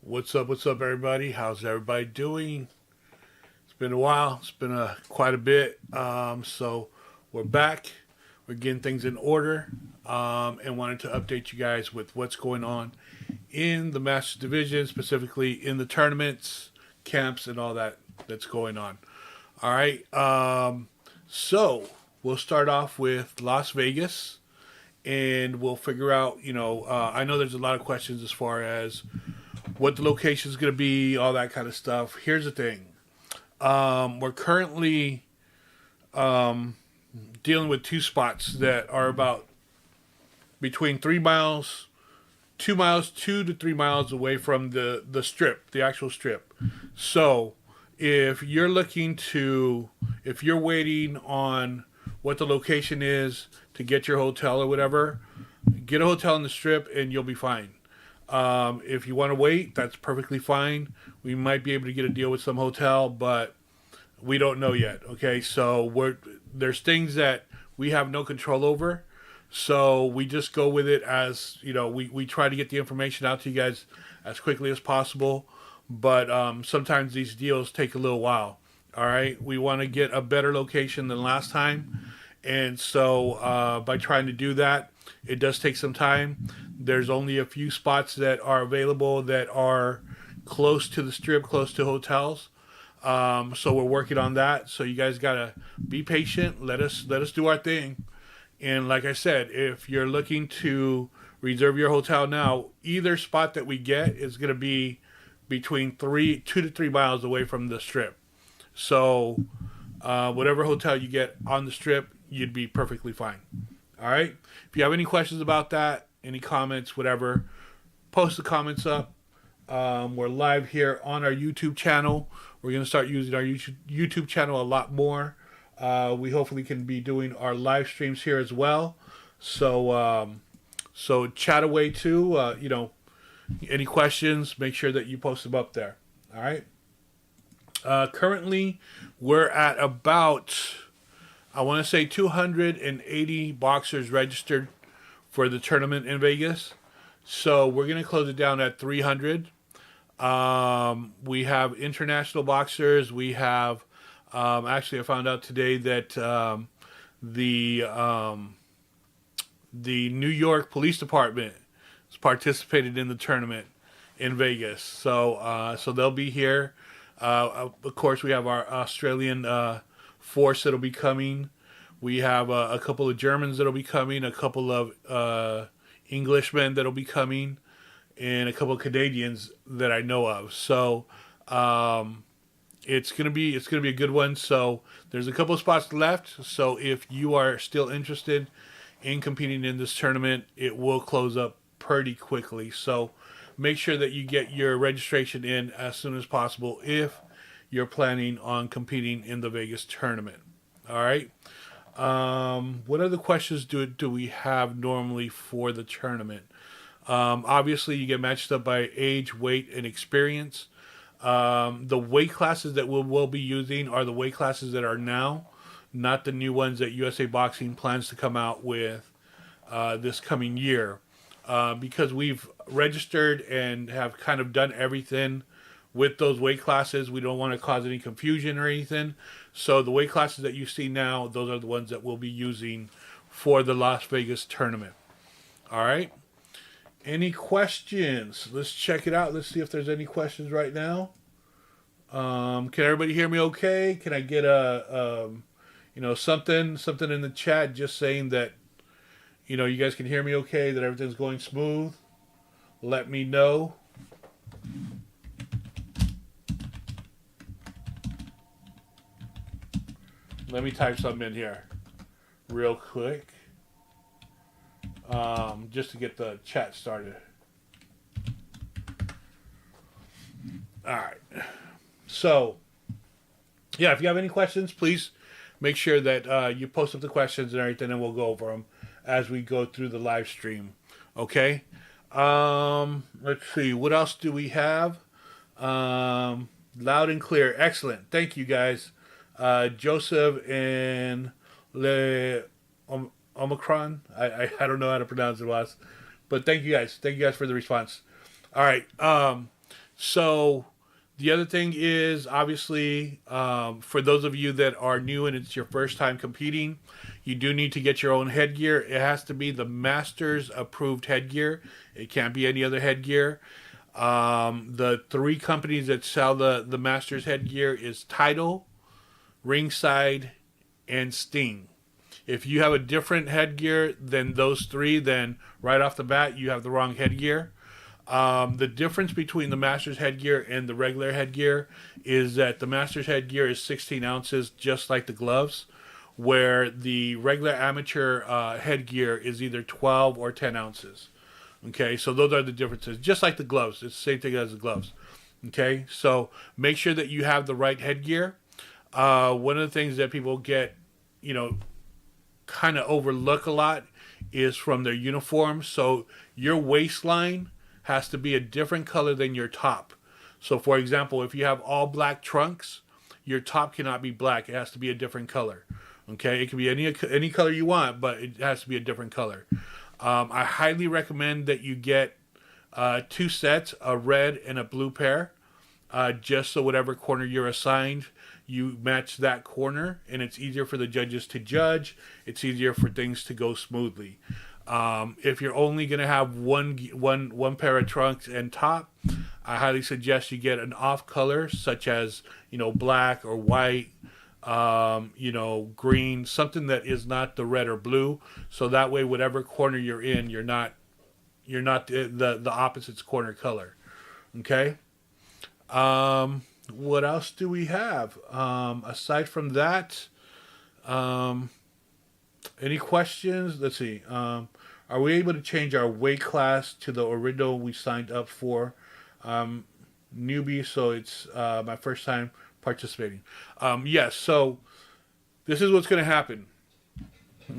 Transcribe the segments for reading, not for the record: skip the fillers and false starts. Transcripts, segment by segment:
What's up, everybody? How's everybody doing? It's been a while. It's been quite a bit. So we're back. We're getting things in order, and wanted to update you guys with what's going on in the Masters Division, specifically in the tournaments, camps, and all that's going on. All right. So we'll start off with Las Vegas, and we'll figure out. I know there's a lot of questions as far as what the location is going to be, all that kind of stuff. Here's the thing. We're currently dealing with two spots that are about between 3 miles, 2 miles, 2 to 3 miles away from the strip, the actual strip. So if you're if you're waiting on what the location is to get your hotel or whatever, get a hotel in the strip and you'll be fine. If you want to wait, that's perfectly fine. We might be able to get a deal with some hotel, but we don't know yet. Okay, so there's things that we have no control over. So we just go with it as, we try to get the information out to you guys as quickly as possible. But sometimes these deals take a little while. All right, we want to get a better location than last time. And so by trying to do that, it does take some time. There's only a few spots that are available that are close to the strip, close to hotels. So we're working on that. So you guys gotta be patient. Let us do our thing. And like I said, if you're looking to reserve your hotel now, either spot that we get is gonna be between 2 to 3 miles away from the strip. So whatever hotel you get on the strip, you'd be perfectly fine. All right. If you have any questions about that, any comments, whatever, post the comments up. We're live here on our YouTube channel. We're going to start using our YouTube channel a lot more. We hopefully can be doing our live streams here as well. So chat away too. Any questions, make sure that you post them up there. All right. Currently, we're at about, I want to say 280 boxers registered for the tournament in Vegas. So we're going to close it down at 300. We have international boxers. We have, actually I found out today that the New York Police Department has participated in the tournament in Vegas. So they'll be here. Of course, we have our Australian force that'll be coming. We have a couple of Germans that'll be coming, a couple of Englishmen that'll be coming, and a couple of Canadians that I know of. So it's gonna be a good one. So there's a couple of spots left. So if you are still interested in competing in this tournament, it will close up pretty quickly. So make sure that you get your registration in as soon as possible if you're planning on competing in the Vegas tournament. All right. What other questions do we have normally for the tournament? Obviously, you get matched up by age, weight, and experience. The weight classes that we'll be using are the weight classes that are now, not the new ones that USA Boxing plans to come out with this coming year. Because we've registered and have kind of done everything with those weight classes. We don't want to cause any confusion or anything. So the weight classes that you see now, those are the ones that we'll be using for the Las Vegas tournament. All right. Any questions? Let's check it out. Let's see if there's any questions right now. Can everybody hear me okay? Can I get something in the chat just saying that, you guys can hear me okay, that everything's going smooth? Let me know. Let me type something in here real quick, just to get the chat started. All right. So, yeah, if you have any questions, please make sure that you post up the questions and everything, and we'll go over them as we go through the live stream. Okay. Let's see. What else do we have? Loud and clear. Excellent. Thank you, guys. Joseph and Omicron. I don't know how to pronounce it, but thank you guys. Thank you guys for the response. All right. So the other thing is, obviously, for those of you that are new and it's your first time competing, you do need to get your own headgear. It has to be the Masters approved headgear. It can't be any other headgear. The three companies that sell the Masters headgear is Tidal, Ringside, and Sting. If you have a different headgear than those three, then right off the bat, you have the wrong headgear. The difference between the Masters headgear and the regular headgear is that the Masters headgear is 16 ounces, just like the gloves, where the regular amateur headgear is either 12 or 10 ounces. Okay, so those are the differences, just like the gloves. It's the same thing as the gloves. Okay, so make sure that you have the right headgear. One of the things that people get, kind of overlook a lot is from their uniform. So your waistline has to be a different color than your top. So for example, if you have all black trunks, your top cannot be black. It has to be a different color. Okay, it can be any color you want, but it has to be a different color. I highly recommend that you get 2 sets, a red and a blue pair, just so whatever corner you're assigned, you match that corner, and it's easier for the judges to judge. It's easier for things to go smoothly. If you're only going to have one pair of trunks and top, I highly suggest you get an off color, such as black or white, green, something that is not the red or blue. So that way, whatever corner you're in, you're not the opposite's corner color. Okay. What else do we have? Aside from that, any questions? Let's see. Are we able to change our weight class to the original we signed up for? Newbie, so it's my first time participating. Yes, so this is what's going to happen.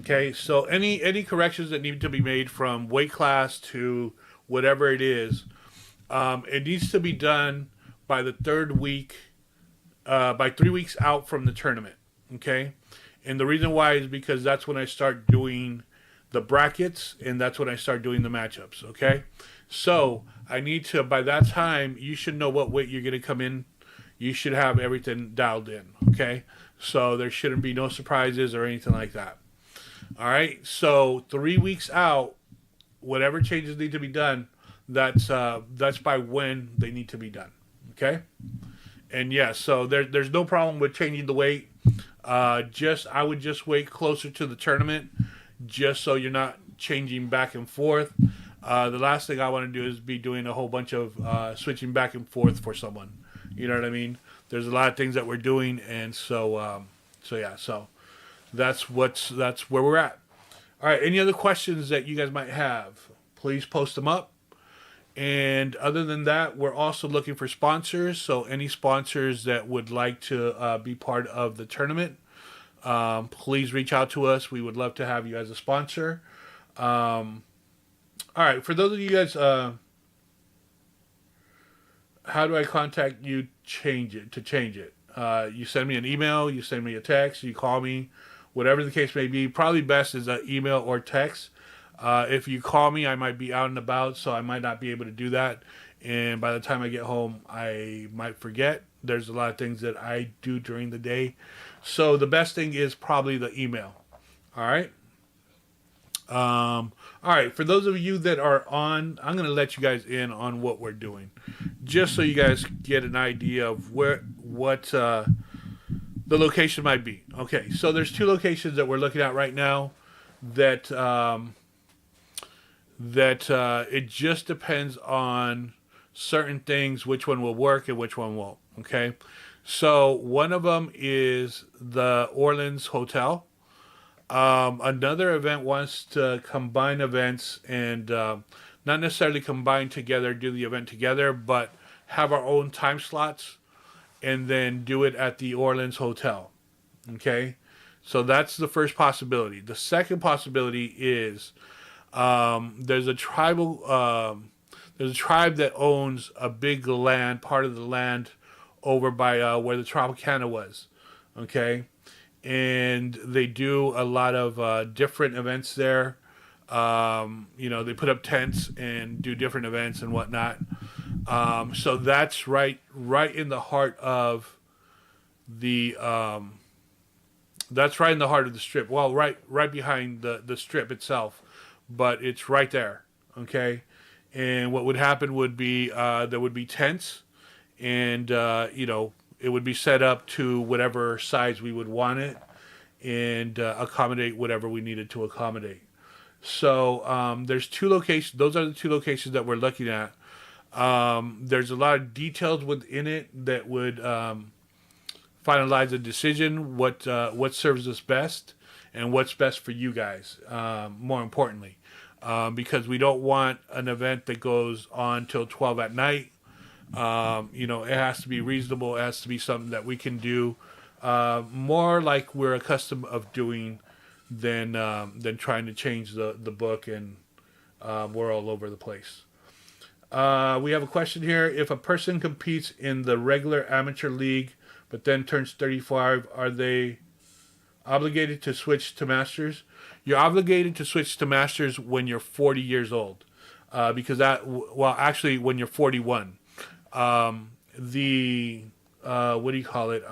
Okay, so any corrections that need to be made from weight class to whatever it is, it needs to be done by the 3rd week, by 3 weeks out from the tournament. Okay, and the reason why is because that's when I start doing the brackets, and that's when I start doing the matchups. Okay, so I need to, by that time, you should know what weight you're going to come in. You should have everything dialed in. Okay, so there shouldn't be no surprises or anything like that. All right, so 3 weeks out, whatever changes need to be done, that's by when they need to be done. Okay, and yeah, so there's no problem with changing the weight. I would just wait closer to the tournament, just so you're not changing back and forth. The last thing I want to do is be doing a whole bunch of switching back and forth for someone. You know what I mean? There's a lot of things that we're doing, and so that's where we're at. All right. Any other questions that you guys might have? Please post them up. And other than that, we're also looking for sponsors. So any sponsors that would like to be part of the tournament, please reach out to us. We would love to have you as a sponsor. All right. For those of you guys, how do I contact you? To change it. You send me an email. You send me a text. You call me. Whatever the case may be. Probably best is an email or text. If you call me, I might be out and about, so I might not be able to do that. And by the time I get home, I might forget. There's a lot of things that I do during the day. So the best thing is probably the email. All right? All right. For those of you that are on, I'm going to let you guys in on what we're doing, just so you guys get an idea of what the location might be. Okay. So there's 2 locations that we're looking at right now that it just depends on certain things, which one will work and which one won't. Okay. So one of them is the Orleans Hotel. Another event wants to combine events and not necessarily combine together, do the event together, but have our own time slots and then do it at the Orleans Hotel. Okay? So that's the first possibility. The second possibility is there's a tribe that owns a big land, part of the land over by where the Tropicana was. Okay? And they do a lot of different events there. They put up tents and do different events and whatnot. So that's right in the heart of the that's right in the heart of the strip. Well, right behind the strip itself, but it's right there. Okay, and what would happen would be there would be tents, and it would be set up to whatever size we would want it, and accommodate whatever we needed to accommodate. So there's two locations. Those are the two locations that we're looking at. There's a lot of details within it that would finalize a decision. What serves us best, and what's best for you guys. More importantly, because we don't want an event that goes on till 12 at night. It has to be reasonable. It has to be something that we can do more like we're accustomed of doing than trying to change the book, and we're all over the place. We have a question here. If a person competes in the regular amateur league but then turns 35, are they obligated to switch to masters? You're obligated to switch to masters when you're 40 years old, because actually when you're 41. The what do you call it?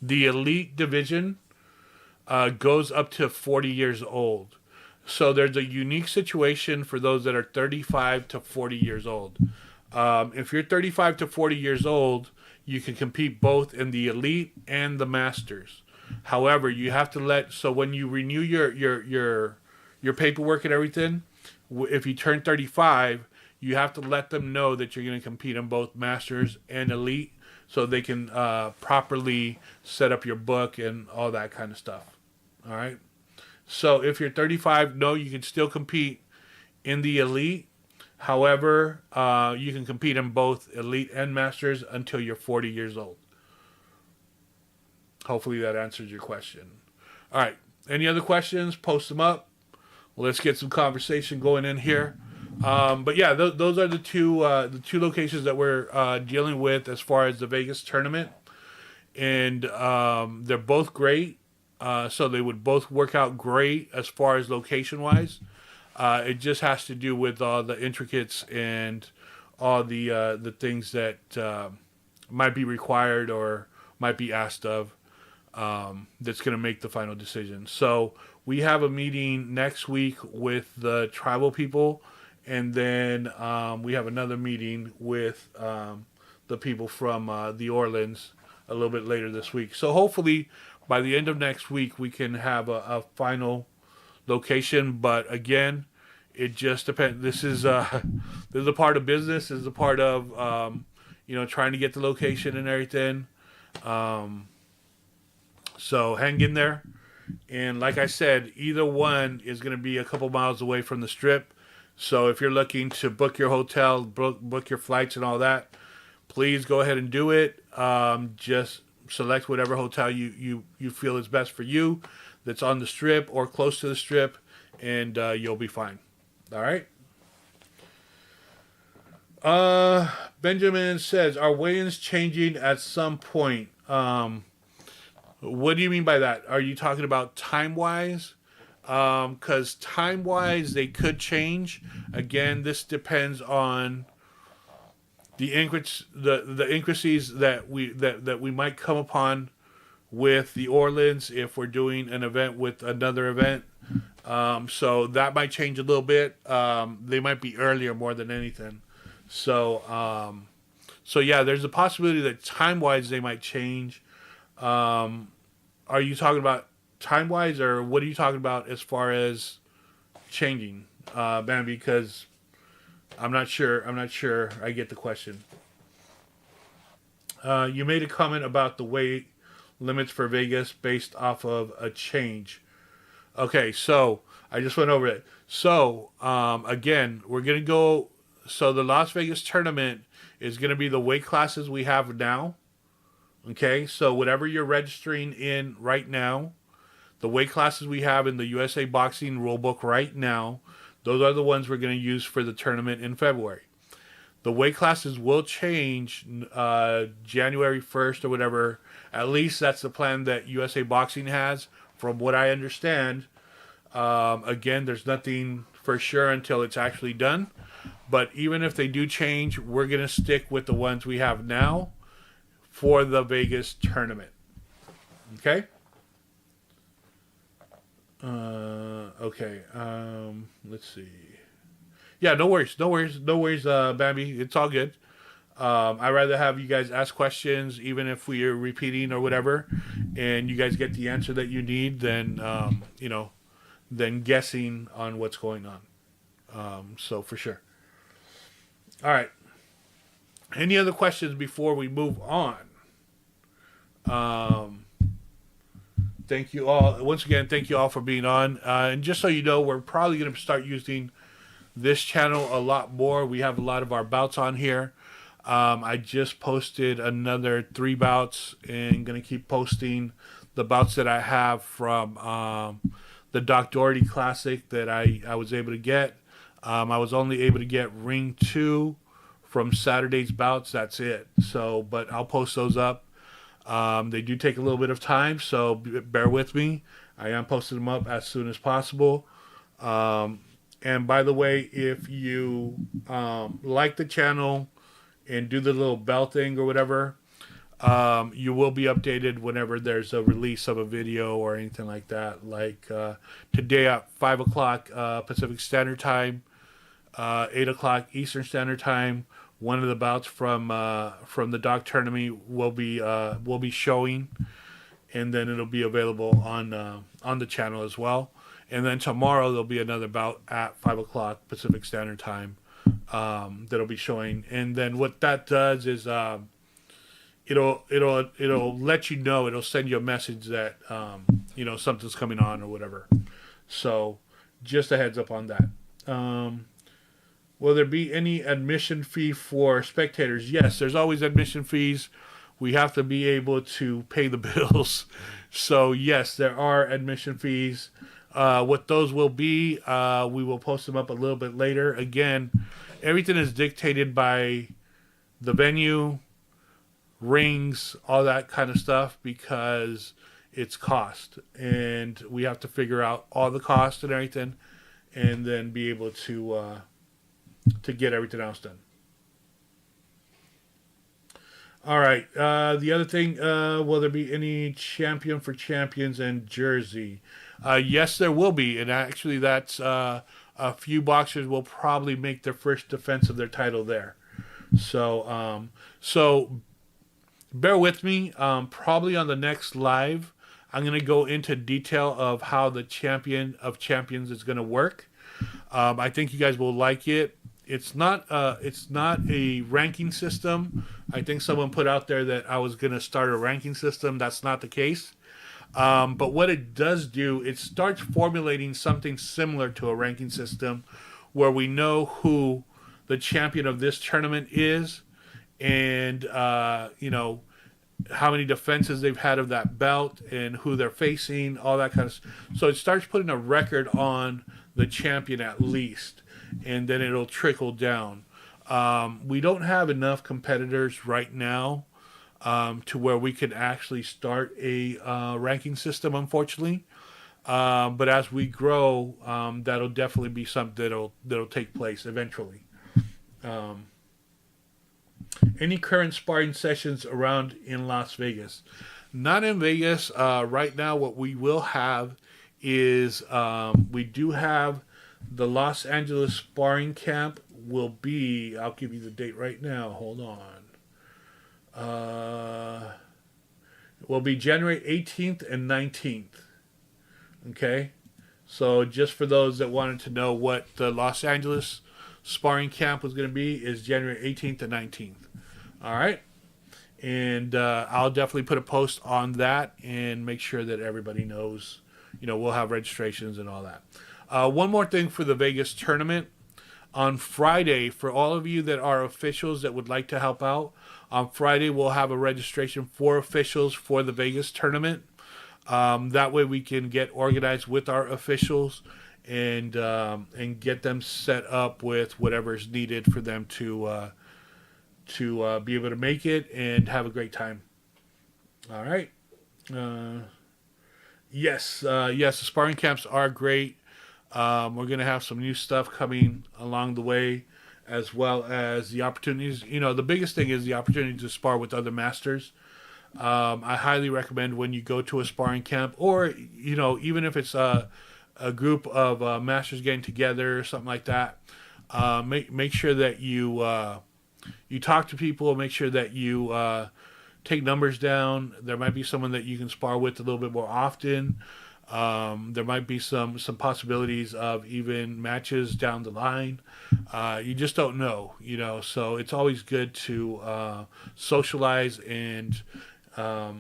The elite division goes up to 40 years old. So there's a unique situation for those that are 35 to 40 years old. If you're 35 to 40 years old, you can compete both in the elite and the masters. However, you have to so when you renew your paperwork and everything, if you turn 35, you have to let them know that you're going to compete in both masters and elite, so they can properly set up your book and all that kind of stuff. All right. So if you're 35, no, you can still compete in the elite. However, you can compete in both elite and masters until you're 40 years old. Hopefully that answers your question. All right. Any other questions? Post them up. Let's get some conversation going in here. But yeah, those are the two locations that we're dealing with as far as the Vegas tournament, and they're both great. So they would both work out great as far as location wise. It just has to do with all the intricacies and all the things that might be required or might be asked of. That's going to make the final decision. So we have a meeting next week with the tribal people, and then we have another meeting with the people from the Orleans a little bit later this week. So hopefully by the end of next week we can have a final location. But again, it just depends. This is a part of business. This is a part of trying to get the location and everything. So hang in there. And like I said, either one is going to be a couple miles away from the strip. So if you're looking to book your hotel, book your flights and all that, please go ahead and do it. Just select whatever hotel you feel is best for you that's on the strip or close to the strip, and you'll be fine. All right. Benjamin says, are weigh-ins changing at some point? What do you mean by that? Are you talking about time-wise? Because time-wise, they could change. Again, this depends on the intricacies that we might come upon with the Orleans if we're doing an event with another event. So that might change a little bit. They might be earlier more than anything. So yeah, there's a possibility that time-wise they might change. Are you talking about time-wise, or what are you talking about as far as changing, Ben? Because I'm not sure I get the question. You made a comment about the weight limits for Vegas based off of a change. Okay, so I just went over it. So again, we're going to go. So the Las Vegas tournament is going to be the weight classes we have now. Okay, so whatever you're registering in right now, the weight classes we have in the USA Boxing rulebook right now, those are the ones we're going to use for the tournament in February. The weight classes will change January 1st or whatever. At least that's the plan that USA Boxing has, from what I understand. Again, there's nothing for sure until it's actually done. But even if they do change, we're going to stick with the ones we have now for the Vegas tournament. Okay? Okay. Let's see. Yeah, no worries. No worries. No worries, Bambi. It's all good. I'd rather have you guys ask questions, even if we are repeating or whatever, and you guys get the answer that you need, than, than guessing on what's going on. So, for sure. All right. Any other questions before we move on? Thank you all. Once again, thank you all for being on. And just so you know, we're probably going to start using this channel a lot more. We have a lot of our bouts on here. I just posted another 3 bouts and going to keep posting the bouts that I have from the Doc Doherty Classic that I was able to get. I was only able to get ring 2 from Saturday's bouts. That's it. So, but I'll post those up. They do take a little bit of time, so bear with me. I am posting them up as soon as possible. And by the way, if you like the channel and do the little bell thing or whatever, you will be updated whenever there's a release of a video or anything like that. Like today at 5 o'clock Pacific Standard Time, 8 o'clock Eastern Standard Time, one of the bouts from the Doc tournament will be showing, and then it'll be available on the channel as well. And then tomorrow there'll be another bout at 5 o'clock Pacific Standard Time that'll be showing. And then what that does is it'll let you know. It'll send you a message that something's coming on or whatever. So just a heads up on that. Will there be any admission fee for spectators? Yes, there's always admission fees. We have to be able to pay the bills. So yes, there are admission fees. What those will be, we will post them up a little bit later. Again, everything is dictated by the venue, rings, all that kind of stuff, because it's cost. And we have to figure out all the cost and everything, and then be able to get everything else done. All right. The other thing, will there be any champion for champions and jersey? Yes, there will be. And actually, that's a few boxers will probably make their first defense of their title there. So bear with me. Probably on the next live, I'm going to go into detail of how the champion of champions is going to work. I think you guys will like it. It's not a ranking system. I think someone put out there that I was going to start a ranking system. That's not the case. But what it does do, it starts formulating something similar to a ranking system, where we know who the champion of this tournament is, and how many defenses they've had of that belt, and who they're facing, all that kind of stuff. So it starts putting a record on the champion at least, and then it'll trickle down. We don't have enough competitors right now to where we can actually start a ranking system, unfortunately. But as we grow, that'll definitely be something that'll take place eventually. Any current sparring sessions around in Las Vegas? Not in Vegas. Right now, what we will have is we do have the Los Angeles sparring camp will be, I'll give you the date right now. Hold on. It will be January 18th and 19th. Okay? So just for those that wanted to know what the Los Angeles sparring camp was going to be, is January 18th and 19th. All right? And I'll definitely put a post on that and make sure that everybody knows. We'll have registrations and all that. One more thing for the Vegas tournament. On Friday, for all of you that are officials that would like to help out, on Friday we'll have a registration for officials for the Vegas tournament. That way we can get organized with our officials and get them set up with whatever is needed for them to be able to make it and have a great time. All right. Yes, the sparring camps are great. We're going to have some new stuff coming along the way. as well as the opportunities. The biggest thing is the opportunity to spar with other masters. I highly recommend when you go to a sparring camp, or even if it's a group of masters getting together or something like that. Make sure that you talk to people. Make sure that you take numbers down. There might be someone that you can spar with a little bit more often. There might be some possibilities of even matches down the line. You just don't know, So it's always good to socialize and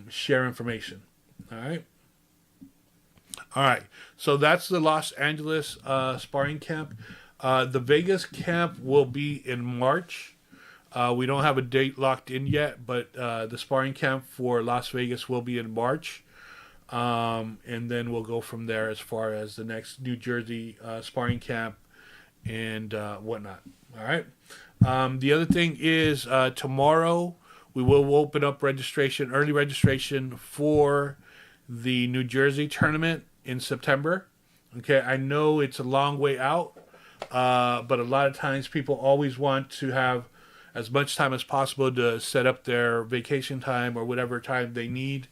share information. All right. So that's the Los Angeles sparring camp. The Vegas camp will be in March. We don't have a date locked in yet, but the sparring camp for Las Vegas will be in March. And then we'll go from there as far as the next New Jersey sparring camp and whatnot. All right. The other thing is tomorrow we will open up early registration for the New Jersey tournament in September. Okay, I know it's a long way out, but a lot of times people always want to have as much time as possible to set up their vacation time or whatever time they need.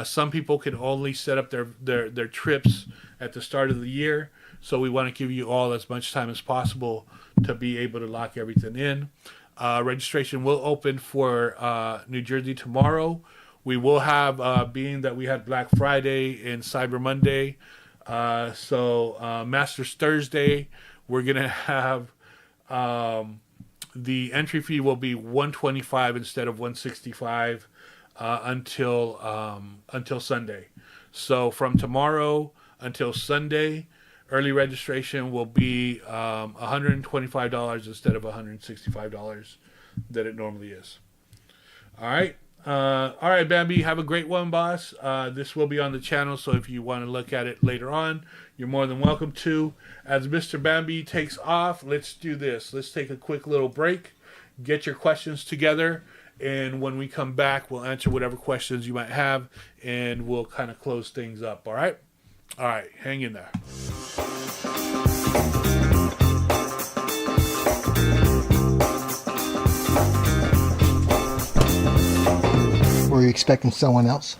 Some people can only set up their trips at the start of the year, so we want to give you all as much time as possible to be able to lock everything in. Registration will open for New Jersey tomorrow. We will have, being that we had Black Friday and Cyber Monday, so Masters Thursday, we're going to have the entry fee will be $125 instead of $165 until Sunday. So from tomorrow until Sunday, early registration will be $125 instead of $165 that it normally is. All right. All right, Bambi, have a great one, boss. This will be on the channel, so if you want to look at it later on, you're more than welcome to. As Mr. Bambi takes off, let's do this. Let's take a quick little break, get your questions together, and when we come back, we'll answer whatever questions you might have, and we'll kind of close things up, all right? All right, hang in there. Were you expecting someone else?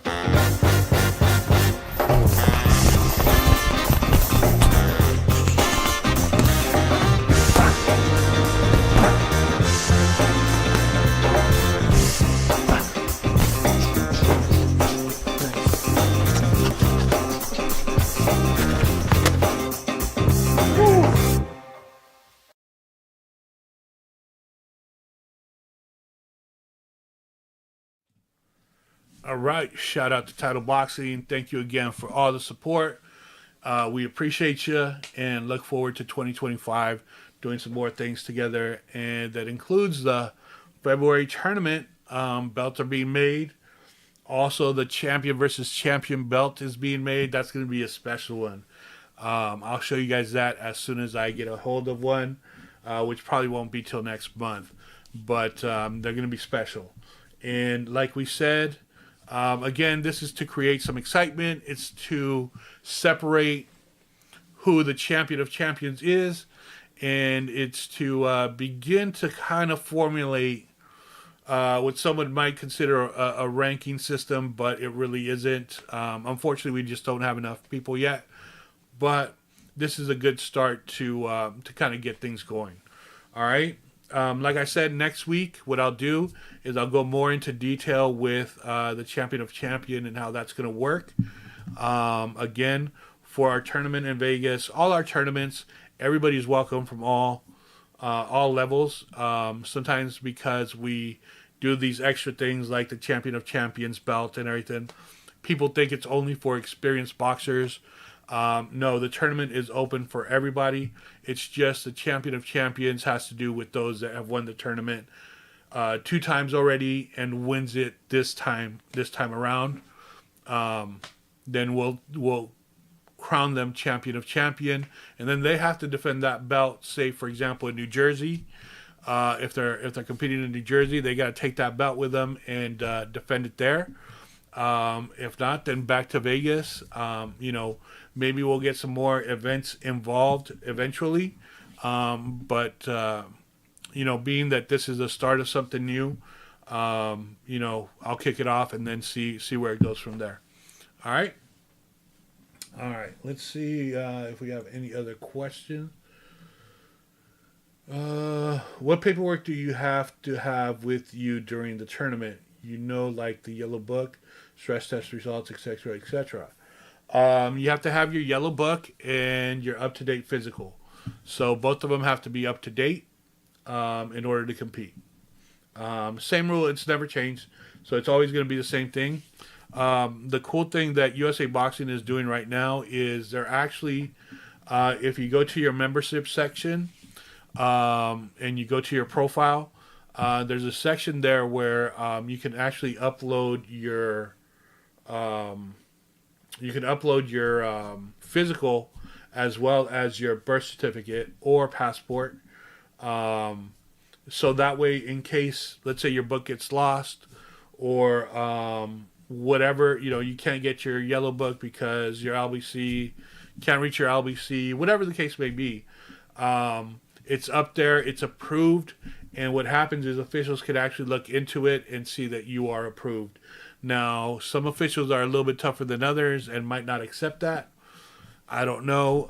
All right, shout out to Title Boxing. Thank you again for all the support. We appreciate you and look forward to 2025 doing some more things together. And that includes the February tournament. Belts are being made. Also, the champion versus champion belt is being made. That's going to be a special one. I'll show you guys that as soon as I get a hold of one, which probably won't be till next month. But they're going to be special. And like we said, again, this is to create some excitement. It's to separate who the champion of champions is. And it's to begin to kind of formulate what someone might consider a ranking system, but it really isn't. Unfortunately, we just don't have enough people yet. But this is a good start to kind of get things going. All right. Like I said, next week, what I'll do is I'll go more into detail with the champion of champion and how that's going to work. Again, for our tournament in Vegas, all our tournaments, everybody's welcome from all levels. Sometimes because we do these extra things like the champion of champions belt and everything, people think it's only for experienced boxers. No, the tournament is open for everybody. It's just the champion of champions has to do with those that have won the tournament 2 times already and wins it this time around. Then we'll crown them champion of champion, and then they have to defend that belt. Say, for example, in New Jersey, if they're competing in New Jersey, they got to take that belt with them and defend it there. If not, then back to Vegas. Maybe we'll get some more events involved eventually. But being that this is the start of something new, I'll kick it off and then see where it goes from there. All right. All right. Let's see if we have any other questions. What paperwork do you have to have with you during the tournament? Like the yellow book, stress test results, etc., etc. You have to have your yellow book and your up-to-date physical. So both of them have to be up to date in order to compete. Same rule, it's never changed. So it's always going to be the same thing. The cool thing that USA Boxing is doing right now is they're actually, if you go to your membership section and you go to your profile, there's a section there where you can actually upload your physical as well as your birth certificate or passport. So that way, in case, let's say your book gets lost or whatever, you can't get your yellow book because your LBC can't reach your LBC, whatever the case may be. It's up there, it's approved, and what happens is officials can actually look into it and see that you are approved. Now, some officials are a little bit tougher than others and might not accept that. I don't know.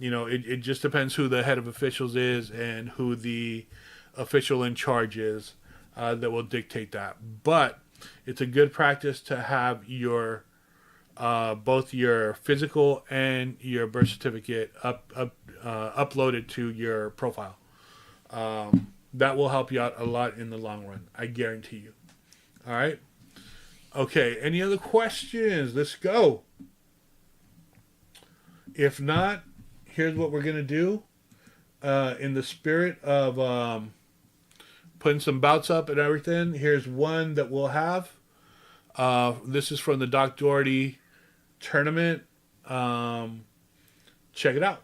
It just depends who the head of officials is and who the official in charge is that will dictate that. But it's a good practice to have your both your physical and your birth certificate uploaded to your profile. That will help you out a lot in the long run. I guarantee you. All right. Okay. Any other questions? Let's go. If not, here's what we're going to do. In the spirit of putting some bouts up and everything, here's one that we'll have. This is from the Doc Doherty tournament. Check it out.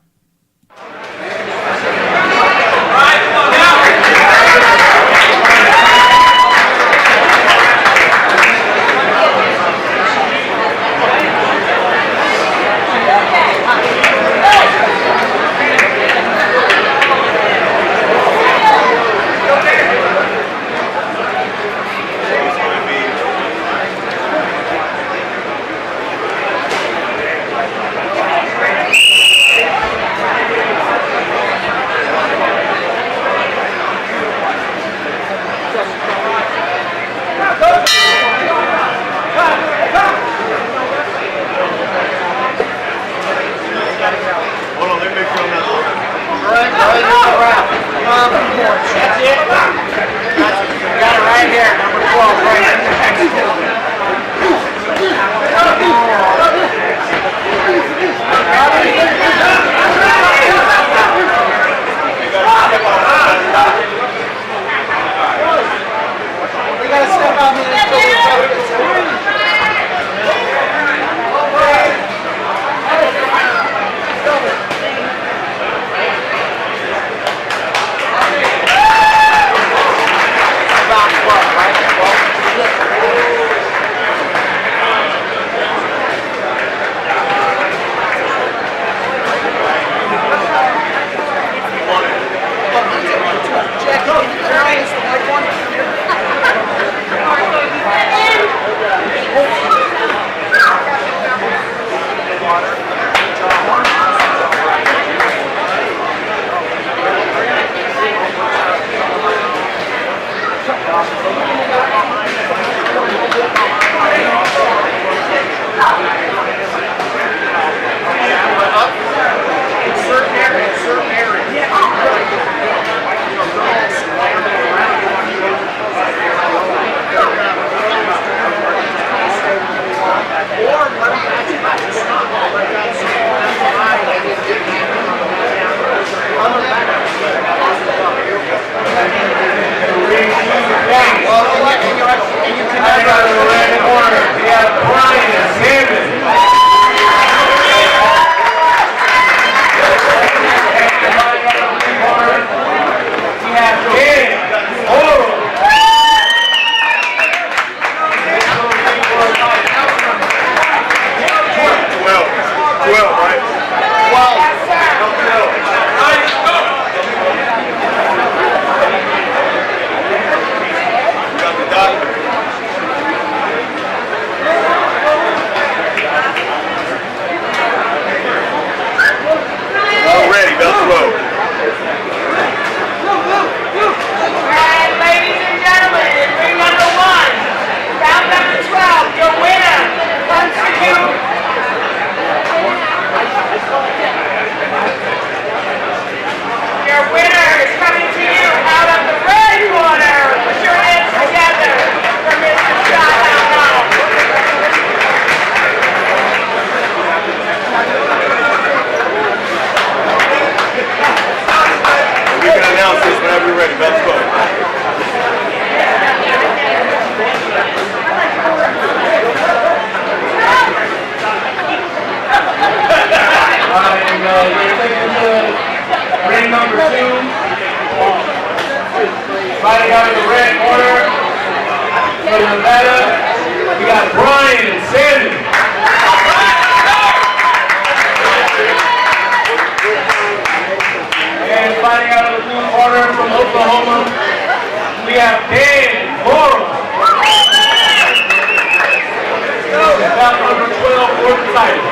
Belts row. And ladies and gentlemen, in ring number 1, round number 12, your winner comes to you. Your winner is coming to you out of the red corner. Put your hands together for Mr. Shot. You can announce this whenever you're ready. Let's go. Ring number 2, fighting out of the red corner from Nevada, we got Brian and Sandy. And fighting out of the blue corner from Oklahoma, we have Dan and Laurel. Bout number 12 for the title.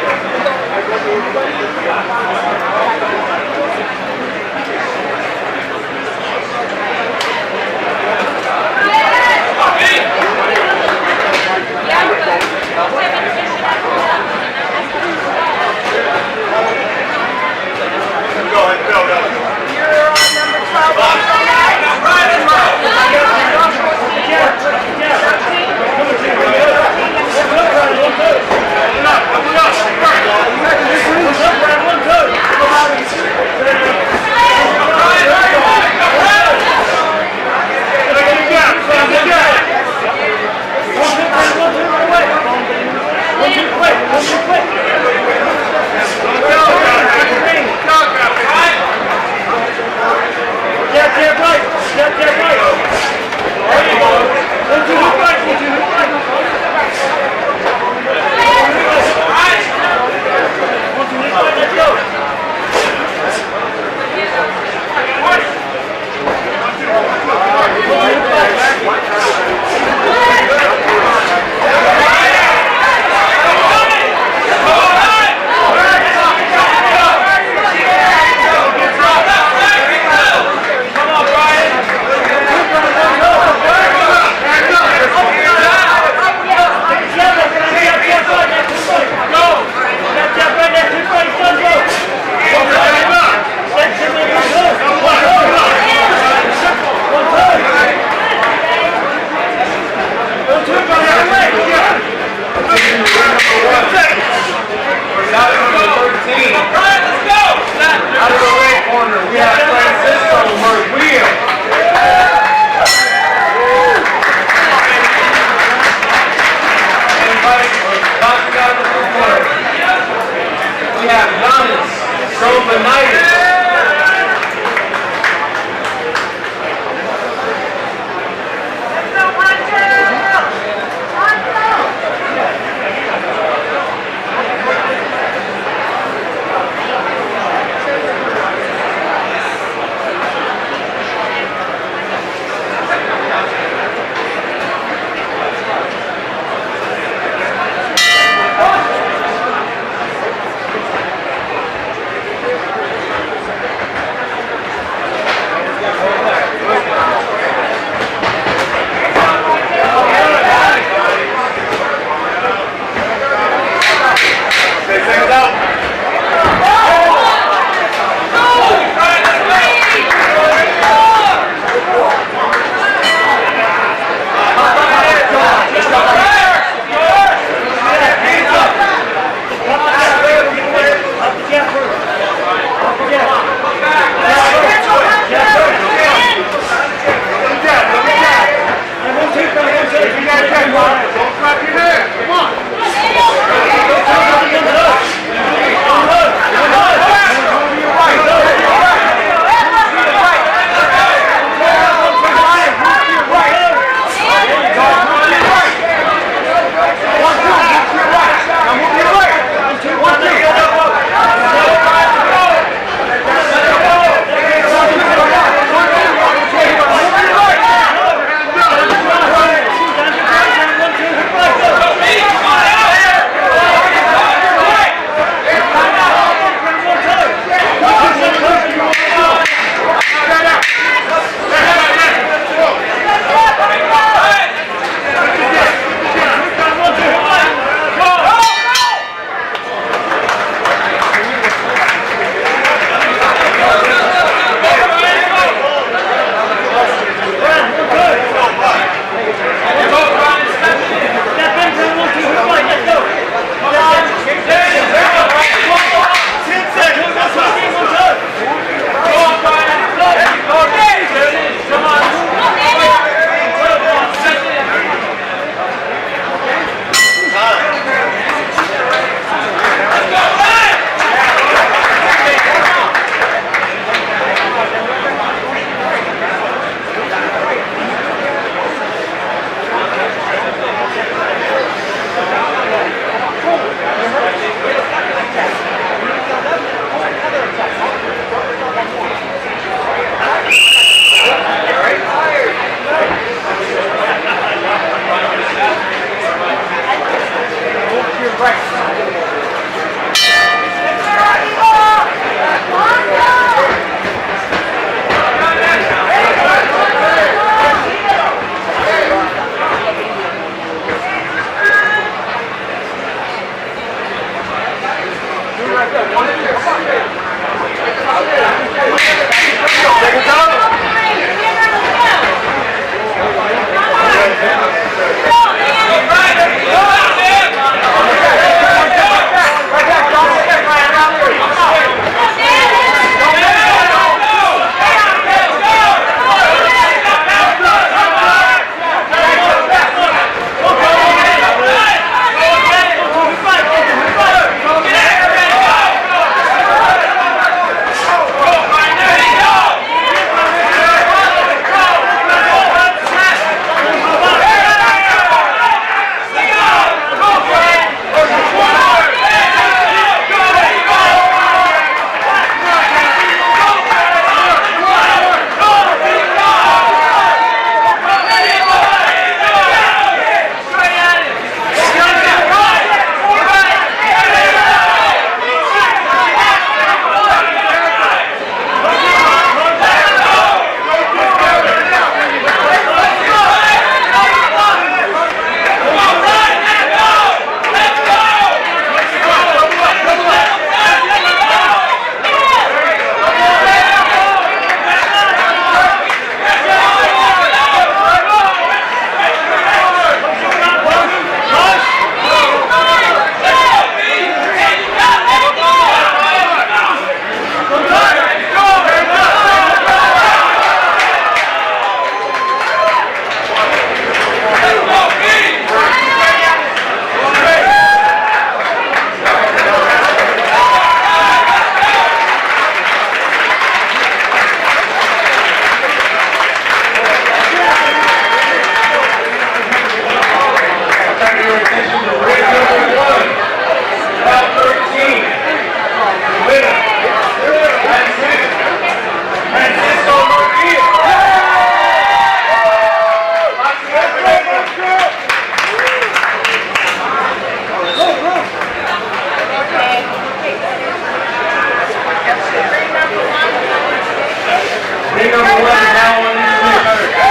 Ring number 1 is now on the street.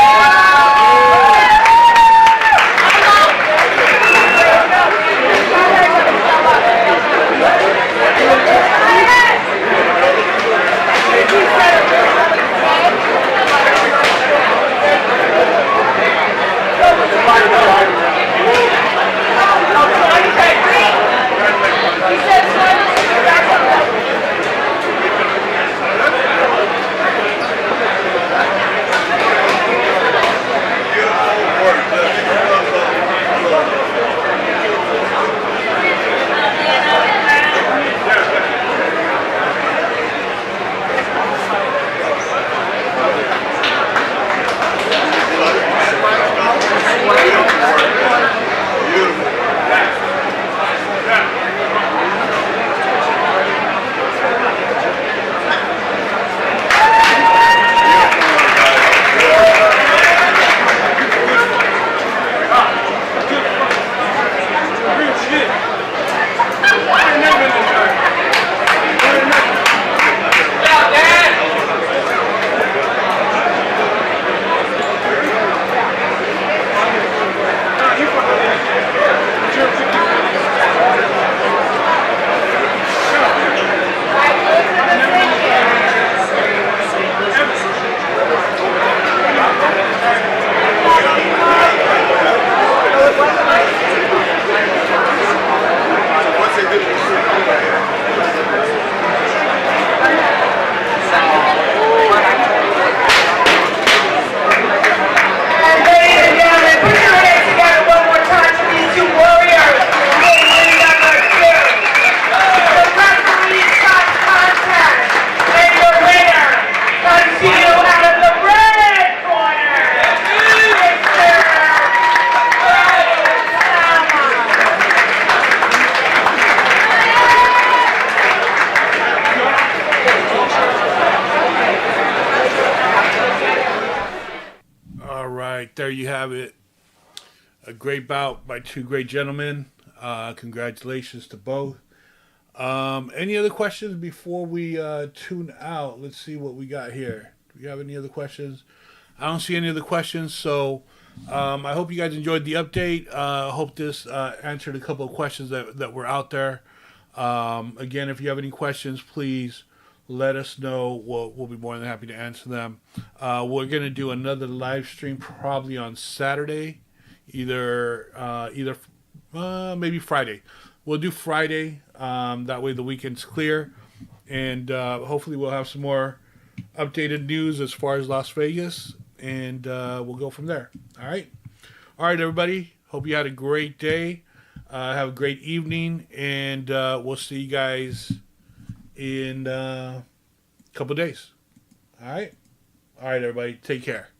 There you have it. A great bout by two great gentlemen. Congratulations to both. Any other questions before we tune out? Let's see what we got here. Do we have any other questions? I don't see any other questions, so I hope you guys enjoyed the update. I hope this answered a couple of questions that were out there. Again, if you have any questions, please let us know. We'll be more than happy to answer them. We're going to do another live stream probably on Saturday, either maybe Friday. We'll do Friday. That way the weekend's clear. And hopefully we'll have some more updated news as far as Las Vegas. And we'll go from there. All right. All right, everybody. Hope you had a great day. Have a great evening. And we'll see you guys in a couple of days. All right. All right, everybody. Take care.